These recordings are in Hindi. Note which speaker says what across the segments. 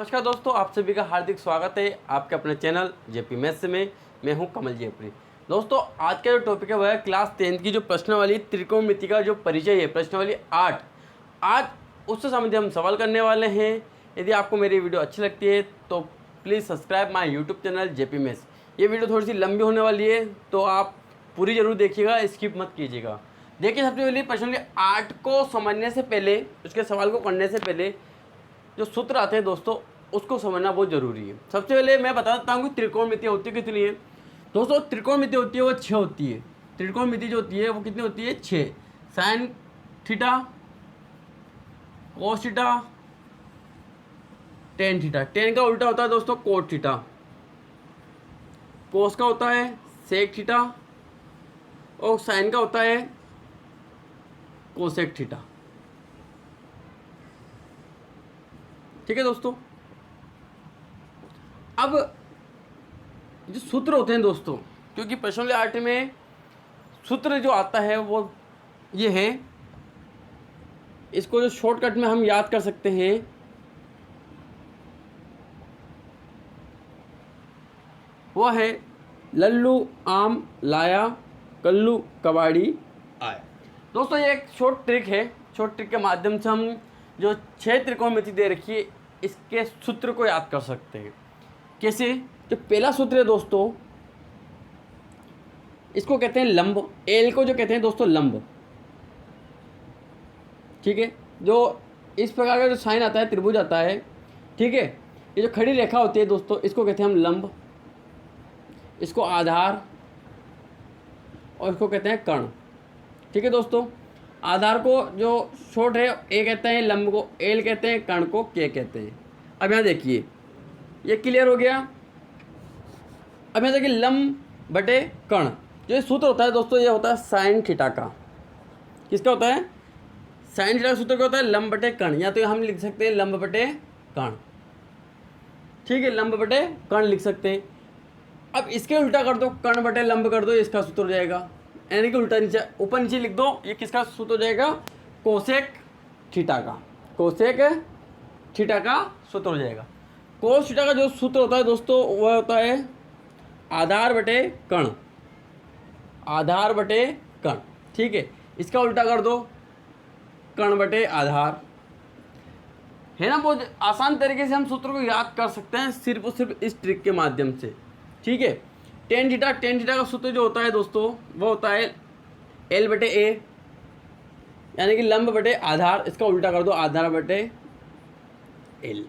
Speaker 1: नमस्कार दोस्तों, आप सभी का हार्दिक स्वागत है आपके अपने चैनल जेपी मैथ्स में। मैं हूं कमल जेपरी। दोस्तों आज का जो टॉपिक है वह है क्लास 10 की जो प्रश्नावली त्रिकोणमिति का जो परिचय है, प्रश्नावली 8। आज उससे संबंधित हम सवाल करने वाले हैं। यदि आपको मेरी वीडियो अच्छी लगती है तो please subscribe my YouTube channel JP maths. ये वीडियो थोड़ी सी लंबी होने वाली है तो आप पूरी ज़रूर देखिएगा, स्किप मत कीजिएगा। देखिए, सबसे पहले प्रश्नावली 8 को समझने से पहले, उसके सवाल को करने से पहले जो सूत्र आते हैं दोस्तों उसको समझना बहुत ज़रूरी है। सबसे पहले मैं बता देता हूँ कि त्रिकोणमिति होती है कितनी है। दोस्तों त्रिकोणमिति होती है वो 6 होती है। त्रिकोणमिति जो होती है वो कितनी होती है? 6। Sine theta, cos theta, tan theta. Ten का उल्टा होता है दोस्तों कोट थीटा। कोस का होता है सेक थीटा और साइन का होता है कोसेक थीटा। ठीक है दोस्तों। अब जो सूत्र होते हैं दोस्तों, क्योंकि प्रश्नावली 8 में सूत्र जो आता है वो ये है, इसको जो शॉर्टकट में हम याद कर सकते हैं वो है लल्लू आम लाया, कल्लू कबाड़ी आया। दोस्तों ये एक शॉर्ट ट्रिक है। शॉर्ट ट्रिक के माध्यम से हम जो 6 त्रिकोणमिति दे रखी है इसके सूत्र को याद कर सकते हैं। कैसे? जो पहला सूत्र है दोस्तों, इसको कहते हैं लंब। एल को जो कहते हैं दोस्तों लंब। ठीक है, जो इस प्रकार का जो साइन आता है, त्रिभुज आता है, ठीक है, ये जो खड़ी रेखा होती है दोस्तों इसको कहते हैं हम लंब, इसको आधार और इसको कहते हैं कर्ण। ठीक है दोस्तों। आधार को जो शॉर्ट है ए कहते हैं, लंब को एल कहते हैं, कर्ण को के कहते हैं। अब यहाँ देखिए ये क्लियर हो गया। अब यहाँ देखिए लंब बटे कर्ण, जो सूत्र होता है दोस्तों ये होता है साइन थीटा का। किसका होता है? साइन थीटा का सूत्र क्या होता है? लंब बटे कर्ण, या तो हम लिख सकते हैं लंब बटे कर्ण। ठीक है, लंब बटे कर्ण लिख सकते हैं। अब इसके उल्टा कर दो, कर्ण बटे लंब कर दो, इसका सूत्र हो जाएगा। यानी कि उल्टा नीचे ऊपर नीचे लिख दो, ये किसका सूत्र हो जाएगा? कोसेक थीटा का। कोसेक थीटा का सूत्र हो जाएगा। कोस थीटा का जो सूत्र होता है दोस्तों वह होता है आधार बटे कर्ण। आधार बटे कर्ण। ठीक है, इसका उल्टा कर दो, कर्ण बटे आधार। है ना, बहुत आसान तरीके से हम सूत्र को याद कर सकते हैं सिर्फ और सिर्फ इस ट्रिक के माध्यम से। ठीक है, टेन थीटा का सूत्र जो होता है दोस्तों वो होता है एल बटे ए, यानी कि लंब बटे आधार। इसका उल्टा कर दो, आधार बटे एल।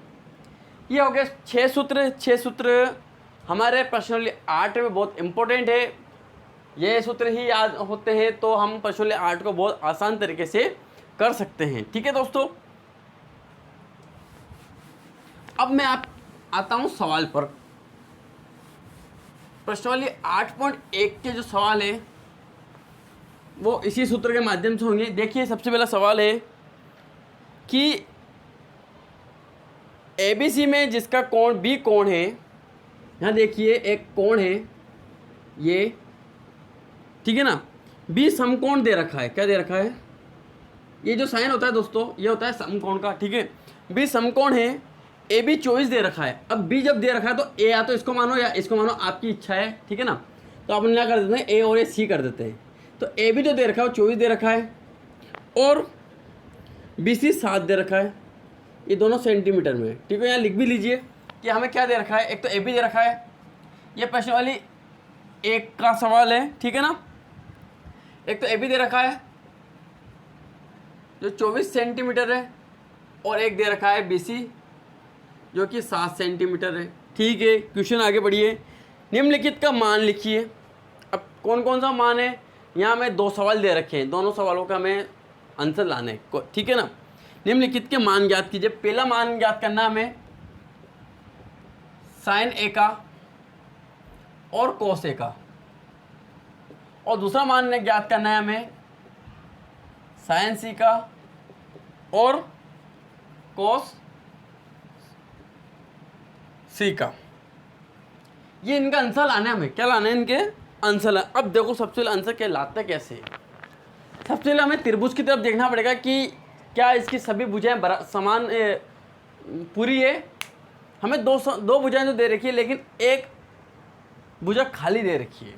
Speaker 1: ये हो गया 6 सूत्र। 6 सूत्र हमारे प्रश्नावली 8 में बहुत इंपॉर्टेंट है। ये सूत्र ही याद होते हैं तो हम प्रश्नावली 8 को बहुत आसान तरीके से कर सकते हैं। ठीक है दोस्तों। अब मैं आता हूँ सवाल पर। प्रश्नावली 8.1 के जो सवाल है वो इसी सूत्र के माध्यम से होंगे। देखिए, सबसे पहला सवाल है कि ABC में जिसका कोण B कोण है, यहाँ देखिए एक कोण है ये, ठीक है ना, B समकोण दे रखा है। क्या दे रखा है? ये जो साइन होता है दोस्तों ये होता है समकोण का। ठीक है, B समकोण है, AB 24 दे रखा है। अब B जब दे रखा है तो A या तो इसको मानो या इसको मानो, आपकी इच्छा है। ठीक है ना, तो अपन क्या कर देते हैं, A और C कर देते हैं। तो AB जो दे रखा है वो 24 दे रखा है और BC 7 दे रखा है। ये दोनों सेंटीमीटर में है। ठीक है, यहाँ लिख भी लीजिए कि हमें क्या दे रखा है। एक तो AB दे रखा है, ये प्रश्नावली 1 का सवाल है। ठीक है ना, एक तो AB दे रखा है जो 24 सेंटीमीटर है और एक दे रखा है BC जो कि 7 सेंटीमीटर है। ठीक है, क्वेश्चन आगे बढ़िए। निम्नलिखित का मान लिखिए। अब कौन कौन सा मान है? यहाँ में 2 सवाल दे रखे हैं, दोनों सवालों का हमें आंसर लाना है। ठीक है ना, निम्नलिखित के मान ज्ञात कीजिए। पहला मान ज्ञात करना हमें साइन ए का और कोस ए का, और दूसरा मान ज्ञात करना है हमें साइन सी का और कोस सी का। ये इनका आंसर लाना है हमें। क्या लाना है? इनके आंसर। अब देखो सबसे पहले आंसर क्या लाते कैसे। सबसे पहले हमें त्रिभुज की तरफ देखना पड़ेगा कि क्या इसकी सभी भुजाएं समान पूरी है। हमें दो भुजाएं तो दे रखी है, लेकिन एक भुजा खाली दे रखी है।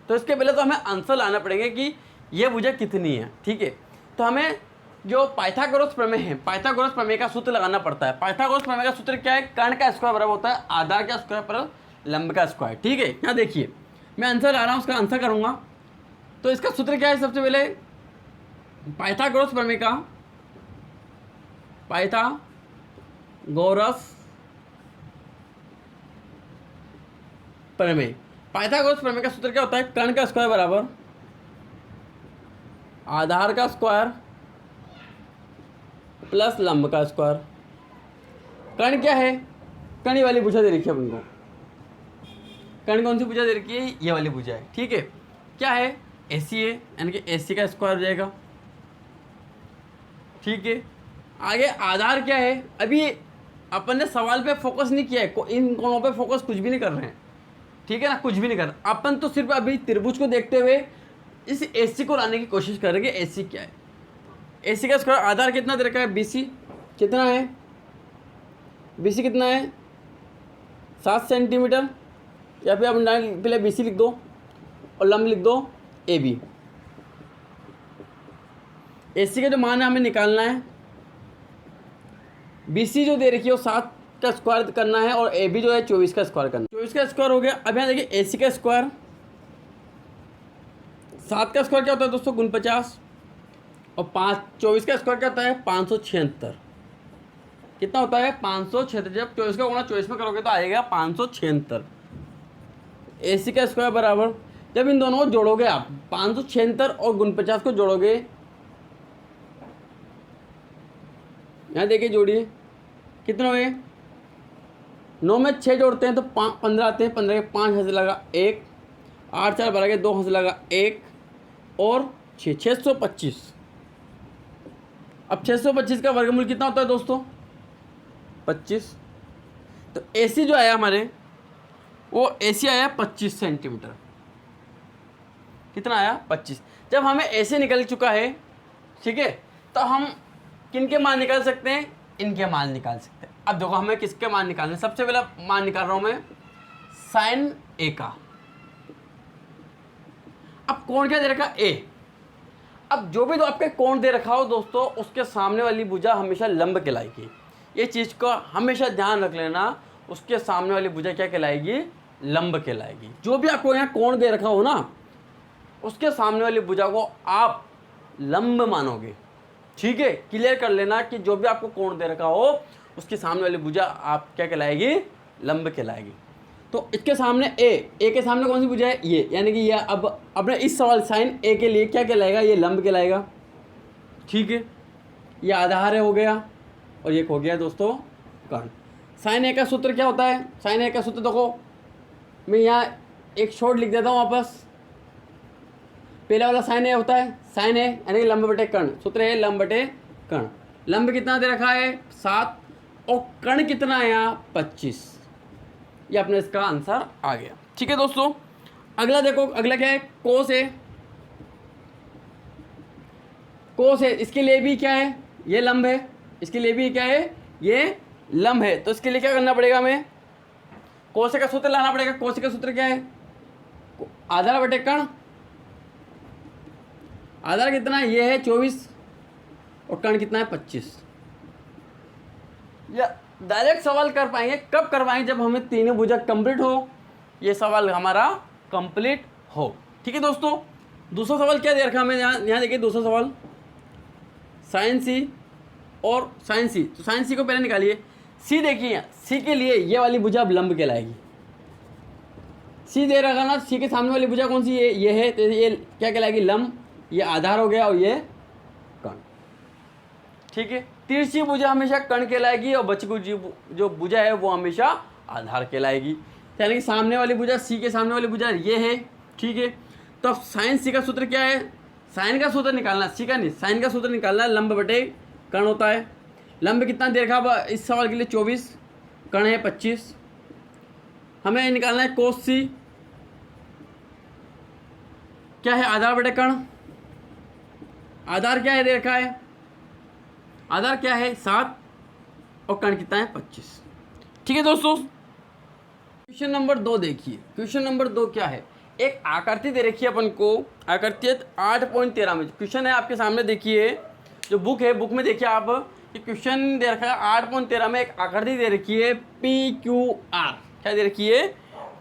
Speaker 1: तो इसके पहले तो हमें आंसर लाना पड़ेगा कि ये भुजा कितनी है। ठीक है, तो हमें जो पाइथागोरस प्रमेय है, पाइथागोरस प्रमेय का सूत्र लगाना पड़ता है। पाइथागोरस प्रमेय का सूत्र क्या है? कर्ण का स्क्वायर बराबर होता है आधार का स्क्वायर पर लंब का स्क्वायर। ठीक है, यहाँ देखिए मैं आंसर ला रहा हूँ, उसका आंसर करूँगा। तो इसका सूत्र क्या है? सबसे पहले पाइथागोरस प्रमेय का, पाइथागोरस प्रमेय, पाइथागोरस प्रमेय का सूत्र क्या होता है? कर्ण का स्क्वायर बराबर आधार का स्क्वायर प्लस लंब का स्क्वायर। कर्ण क्या है? कर्ण ये वाली भुजा दे रखी है अपन को। कर्ण कौन सी भुजा दे रखी है? ये वाली भुजा है। ठीक है, क्या है? एसी है, यानी कि एसी का स्क्वायर हो जाएगा। ठीक है, आगे आधार क्या है? अभी अपन ने सवाल पे फोकस नहीं किया है, इन कोणों पे फोकस कुछ भी नहीं कर रहे हैं। ठीक है ना, कुछ भी नहीं कर रहे अपन, तो सिर्फ अभी त्रिभुज को देखते हुए इस एसी को लाने की कोशिश करेंगे। एसी क्या है? एसी का स्क्वायर आधार कितना दे रखा है? बीसी कितना है? बीसी कितना है? 7 सेंटीमीटर, या फिर आप पहले बीसी लिख दो और लंब लिख दो AB। एसी का जो मान है हमें निकालना है। बीसी जो दे रखी है वो 7 का स्क्वायर करना है और AB जो है 24 का स्क्वायर करना है। 24 का स्क्वायर हो गया। अब यहाँ देखिए एसी का स्क्वायर, 7 का स्क्वायर क्या होता है दोस्तों? 49, और 24 का स्क्वायर क्या होता है? 576। कितना होता है? 576। जब 24 का गुणा 24 में करोगे तो आएगा 576। एसी का स्क्वायर बराबर, जब इन दोनों को जोड़ोगे आप 576 और 49 को जोड़ोगे, यहाँ देखिए जोड़िए कितने हुए? 9 में 6 जोड़ते हैं तो 15 आते हैं। 15 के 5 हंस लगा 1, 8 4 12 के 2 हंस लगा 1 और 625। अब 625 का वर्गमूल कितना होता है दोस्तों? 25। तो एसी जो आया हमारे, वो एसी आया 25 सेंटीमीटर। कितना आया? 25। जब हमें एसी निकल चुका है, ठीक है, तो हम किनके मान निकाल सकते हैं? इनके मान निकाल सकते हैं। अब देखो हमें किसके मान निकालने? सबसे पहला मान निकाल रहा हूं मैं साइन ए का। अब कोण क्या दे रखा? ए। अब जो भी तो आपके कोण दे रखा हो दोस्तों, उसके सामने वाली भुजा हमेशा लंब कहलाएगी। ये चीज़ को हमेशा ध्यान रख लेना, उसके सामने वाली भुजा क्या कहलाएगी? लंब कहलाएगी। जो भी आपको यहाँ कोण दे रखा हो ना, उसके सामने वाली भुजा को आप लंब मानोगे। ठीक है, क्लियर कर लेना कि जो भी आपको कोण दे रखा हो, उसके सामने वाली भुजा आप क्या कहलाएगी? लंब कहलाएगी। तो इसके सामने ए के सामने कौन सी भुजा है? ये, यानी कि ये अब अपने इस सवाल साइन ए के लिए क्या कहलाएगा? ये लंब कहलाएगा। ठीक है, ये आधार है हो गया, और ये हो गया दोस्तों कर्ण। साइन ए का सूत्र क्या होता है? साइन ए का सूत्र देखो, मैं यहाँ एक शॉर्ट लिख देता हूँ वापस। पहला वाला साइन ए होता है, साइन ए यानी कि लंब बटे कर्ण। सूत्र है लंब बटे कर्ण। लंब कितना दे रखा है? 7, और कर्ण कितना है यहाँ? 25। ये अपने इसका आंसर आ गया। ठीक है दोस्तों, अगला देखो, अगला क्या है? कोस है। कोस है, इसके लिए भी क्या है? ये लंब है। इसके लिए भी क्या है? ये लंब है। तो इसके लिए क्या करना पड़ेगा हमें? कोस का सूत्र लाना पड़ेगा। कोस का सूत्र क्या है? आधार बटे कर्ण। आधार कितना है? ये है 24, और कर्ण कितना है? 25। या डायरेक्ट सवाल कर पाएंगे, कब कर पाएंगे? जब हमें तीनों भुजा कंप्लीट हो, ये सवाल हमारा कंप्लीट हो। ठीक है दोस्तों, दूसरा सवाल क्या दे रखा हमें? यहाँ देखिए दूसरा सवाल, साइन सी और साइन सी। तो साइन सी को पहले निकालिए। सी देखिए, सी के लिए ये वाली भुजा अब लंब कहलाएगी। सी दे रखा ना, सी के सामने वाली भुजा कौन सी? ये है, तो ये क्या कहलाएगी? लंब। ये आधार हो गया, और ये कर्ण। ठीक है, तिरछी भुजा हमेशा कर्ण कहलाएगी, और बची जो भुजा है वो हमेशा आधार कहलाएगी। यानी कि सामने वाली भुजा, सी के सामने वाली भुजा ये है। ठीक है, तो अब साइन सी का सूत्र क्या है? साइन का सूत्र निकालना, सी का नहीं, साइन का सूत्र निकालना है। लंब बटे कर्ण होता है। लंब कितना दे रखा इस सवाल के लिए? 24, कर्ण है 25। हमें निकालना है कोस सी, क्या है? आधार बटे कर्ण। आधार क्या है दे रखा है? आधार क्या है? 7, और कर्ण कितना है? 25। ठीक है दोस्तों। क्वेश्चन नंबर 2 देखिए, क्वेश्चन नंबर 2 क्या है, एक आकृति दे रखी है अपन को, आकृति 8.13 में क्वेश्चन है आपके सामने। देखिए जो बुक है, बुक में देखिए आप कि क्वेश्चन दे रखा है 8.13 में एक आकृति दे रखी है PQR। क्या दे रखी है?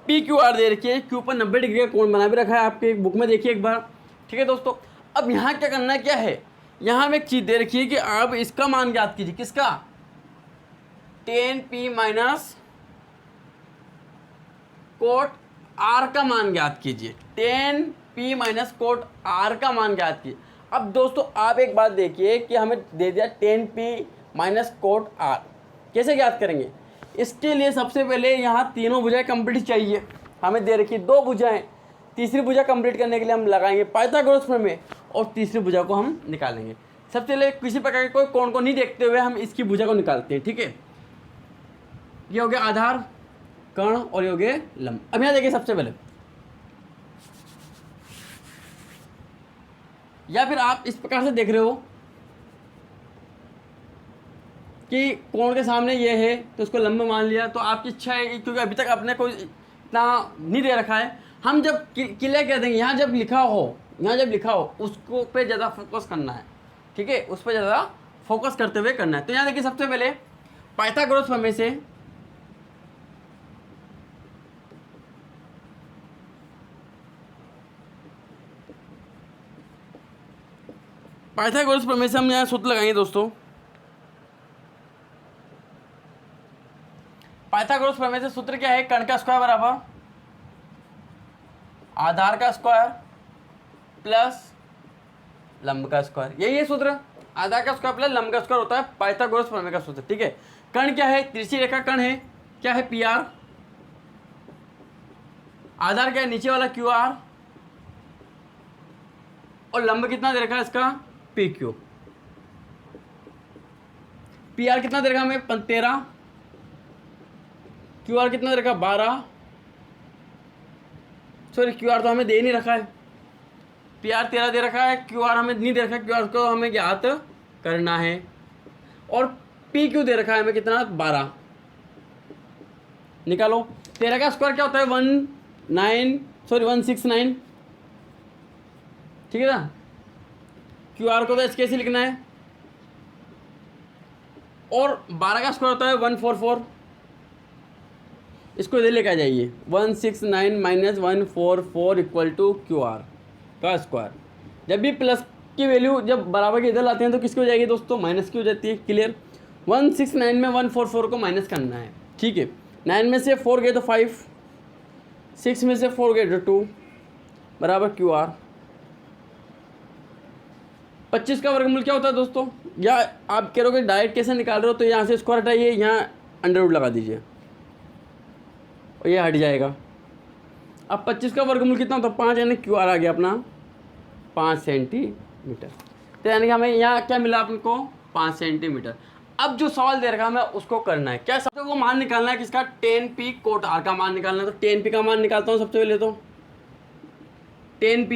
Speaker 1: PQR दे रखी है। क्यू पर 90 डिग्री का कोण बना भी रखा है आपके बुक में, देखिए एक बार। ठीक है दोस्तों, अब यहाँ क्या करना है, क्या है, यहाँ हमें एक चीज़ दे रखी है कि आप इसका मान ज्ञात कीजिए। किसका? tan P minus cot R का मान ज्ञात कीजिए। tan P minus cot R का मान ज्ञात कीजिए। अब दोस्तों आप एक बात देखिए कि हमें दे दिया tan P minus cot R, कैसे ज्ञात करेंगे? इसके लिए सबसे पहले यहाँ तीनों भुजाएं कंप्लीट चाहिए, हमें दे रखी 2 भुजाएं। तीसरी भुजा कंप्लीट करने के लिए हम लगाएंगे पाइथागोरस प्रमेय और तीसरी भुजा को हम निकालेंगे। सबसे पहले किसी प्रकार के कोई कोण को नहीं देखते हुए हम इसकी भुजा को निकालते हैं। ठीक है, ये हो गया आधार, कर्ण और ये हो गए लंब। अब यहाँ देखिए सबसे पहले, या फिर आप इस प्रकार से देख रहे हो कि कोण के सामने ये है तो उसको लंब मान लिया, तो आपकी इच्छा है, क्योंकि अभी तक अपने को इतना नहीं दे रखा है, हम जब क्लियर कर देंगे, यहाँ जब लिखा हो उसको पे ज़्यादा फोकस करना है। ठीक है, उस पर ज़्यादा फोकस करते हुए करना है। तो यहाँ देखिए सबसे पहले पाइथागोरस प्रमेय से हम यहाँ सूत्र लगाएंगे दोस्तों। पाइथागोरस प्रमेय से सूत्र क्या है? कर्ण का स्क्वायर बराबर आधार का स्क्वायर प्लस लंब का स्क्वायर, यही है सूत्र। आधार का स्क्वायर प्लस लंब का स्क्वायर होता है पाइथागोरस प्रमेय का सूत्र। ठीक है, कर्ण क्या है? तिरछी रेखा कर्ण है, क्या है? PR। आधार क्या है? नीचे वाला QR। और लंब कितना दे रखा है इसका? PQ। PR कितना दे रखा हमें? 13। QR कितना दे रखा? 12। सॉरी, QR तो हमें दे नहीं रखा है, PR 13 दे रखा है, QR हमें नहीं दे रखा है, QR को हमें ज्ञात करना है। और PQ दे रखा है हमें कितना? 12। निकालो। 13 का स्क्वायर क्या होता है? 169। ठीक है ना, QR को तो ऐसे कैसे लिखना है। और 12 का स्क्वायर होता है 144, इसको इधर लेकर आ जाइए। 169 माइनस 144 इक्वल टू QR का स्क्वायर। जब भी प्लस की वैल्यू जब बराबर के इधर लाते हैं तो किसकी हो जाएगी दोस्तों? माइनस की हो जाती है। क्लियर। 169 में 144 को माइनस करना है। ठीक है, 9 में से 4 गए तो 5, 6 में से 4 गए तो 2 बराबर QR। 25 का वर्गमूल क्या होता है दोस्तों? या आप कह रहे हो डायरेक्ट कैसे निकाल रहे हो, तो यहाँ से स्क्वायर हटाइए, यहाँ अंडर रूट लगा दीजिए और ये हट जाएगा। अब 25 का वर्गमूल कितना होता है? 5, यानी QR आ गया अपना 5 सेंटीमीटर। तो यानी कि हमें यहाँ क्या मिला आपको? 5 सेंटीमीटर। अब जो सवाल दे रखा है हमें उसको करना है क्या? सबसे को मान निकालना है किसका? tan P कोट R का मान निकालना है। तो tan P का मान निकालता हूँ सबसे पहले। तो tan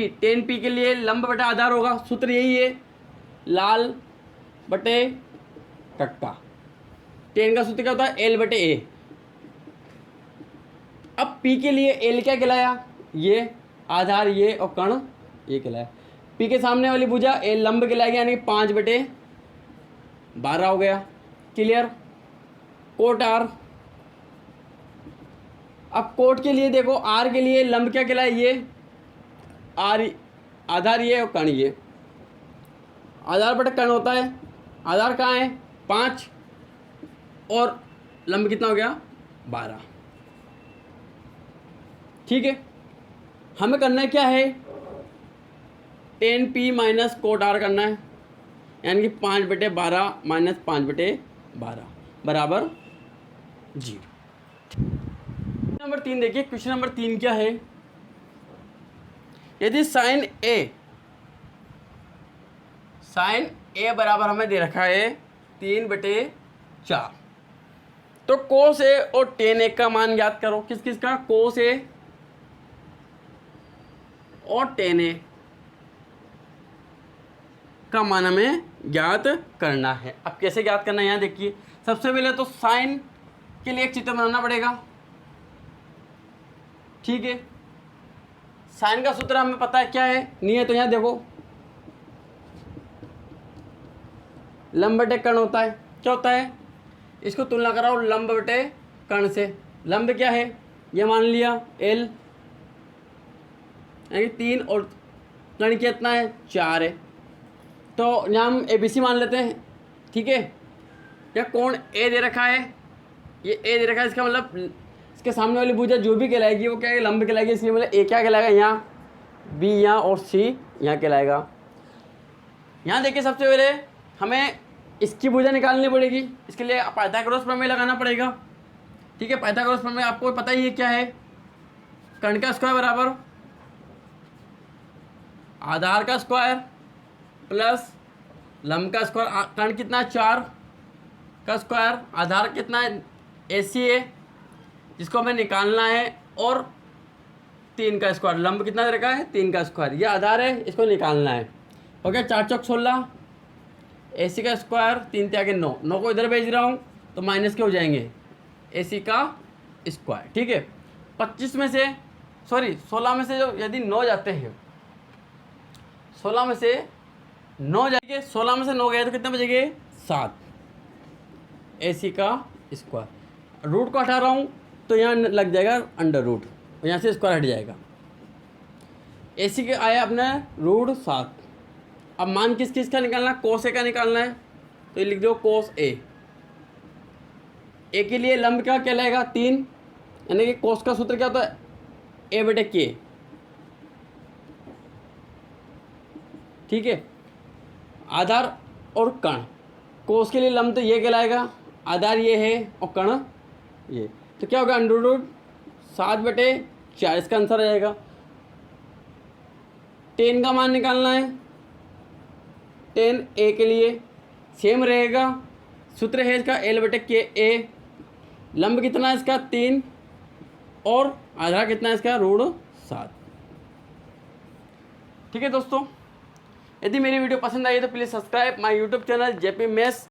Speaker 1: P के लिए लंब बटा आधार होगा, सूत्र यही है, लाल बटे कक्का। tan का सूत्र क्या होता है? L बटे A। अब P के लिए L क्या कहलाया? ये आधार, ये और कर्ण ये कहलाया। P के सामने वाली भुजा L लंब कहलाएगी, यानी 5/12 हो गया। क्लियर। Cot R। अब कोट के लिए देखो, R के लिए लंब क्या कहलाए? ये R, आधार ये और कर्ण ये। आधार बटे कर्ण होता है, आधार कहाँ है? 5 और लंब कितना हो गया? 12। ठीक है, हमें करना है क्या है? tan P minus cot R करना है, यानी कि 5/12 माइनस 5/12 बराबर 0। नंबर 3 देखिए, क्वेश्चन नंबर 3 क्या है? यदि साइन A बराबर हमें दे रखा है 3/4, तो कोस A और tan A का मान ज्ञात करो। किस किस का? कोस A और tan A का मान हमें ज्ञात करना है। अब कैसे ज्ञात करना है यहाँ देखिए। सबसे पहले तो साइन के लिए एक चित्र बनाना पड़ेगा, ठीक है। साइन का सूत्र हमें पता है क्या है, नहीं है तो यहाँ देखो, लंब बटे कर्ण होता है। क्या होता है, इसको तुलना कराओ लंब बटे कर्ण से। लंब क्या है, ये मान लिया L, यानी 3, और कर्ण कितना है 4 है। तो यहाँ हम ABC मान लेते हैं, ठीक है। या कोण A दे रखा है, ये A दे रखा है, इसका मतलब इसके सामने वाली भुजा जो भी कहलाएगी वो क्या है, लंब कहलाएगी। इसलिए मतलब A क्या कहलाएगा यहाँ, B यहाँ और C यहाँ कहलाएगा। यहाँ देखिए सबसे पहले हमें इसकी भुजा निकालनी पड़ेगी, इसके लिए पाइथागोरस प्रमेय लगाना पड़ेगा, ठीक है। पाइथागोरस प्रमेय आपको पता ही है क्या है, कर्ण का स्क्वायर बराबर आधार का स्क्वायर प्लस लंब का स्क्वायर। कर्ण कितना है 4 का स्क्वायर, आधार कितना है AC है जिसको हमें निकालना है, और 3 का स्क्वायर। लंब कितना दे रखा है 3 का स्क्वायर, ये आधार है, इसको निकालना है। ओके, 4 चौक 16, AC का स्क्वायर 3 त्याग 9, 9 को इधर भेज रहा हूँ तो माइनस के हो जाएंगे AC का स्क्वायर, ठीक है। 25 में से 16 में से जो यदि 9 जाते हैं, 16 में से 9 जाएंगे, 16 में से 9 गए तो कितने बचेंगे 7 AC का स्क्वायर। रूट को हटा रहा हूँ तो यहाँ लग जाएगा अंडर रूट, और यहाँ से स्क्वायर हट जाएगा। AC के आया अपने रूट 7। अब मान किस किस का निकालना है, कोस A का निकालना है, तो ये लिख दो कोस A। A के लिए लंब क्या कहलाएगा 3, यानी कि कोस का सूत्र क्या होता है A बटे K, ठीक है। आधार और कर्ण, कोस के लिए लंब तो ये कहलाएगा, आधार ये है और कर्ण ये, तो क्या होगा अंडर रूट 7/4, इसका आंसर आ जाएगा। 10 का मान निकालना है, 10 A के लिए सेम रहेगा, सूत्र है इसका L/KA। लंब कितना है इसका 3, और आधार कितना है इसका √7, ठीक है दोस्तों। यदि मेरी वीडियो पसंद आई तो please subscribe my YouTube channel JP Maths।